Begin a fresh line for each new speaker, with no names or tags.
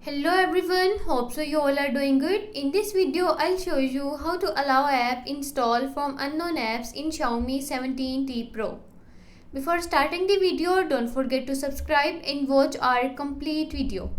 Hello everyone, hope so you all are doing good. In this video, I'll show you how to allow app install from unknown apps in Xiaomi 17T Pro. Before starting the video, don't forget to subscribe and watch our complete video.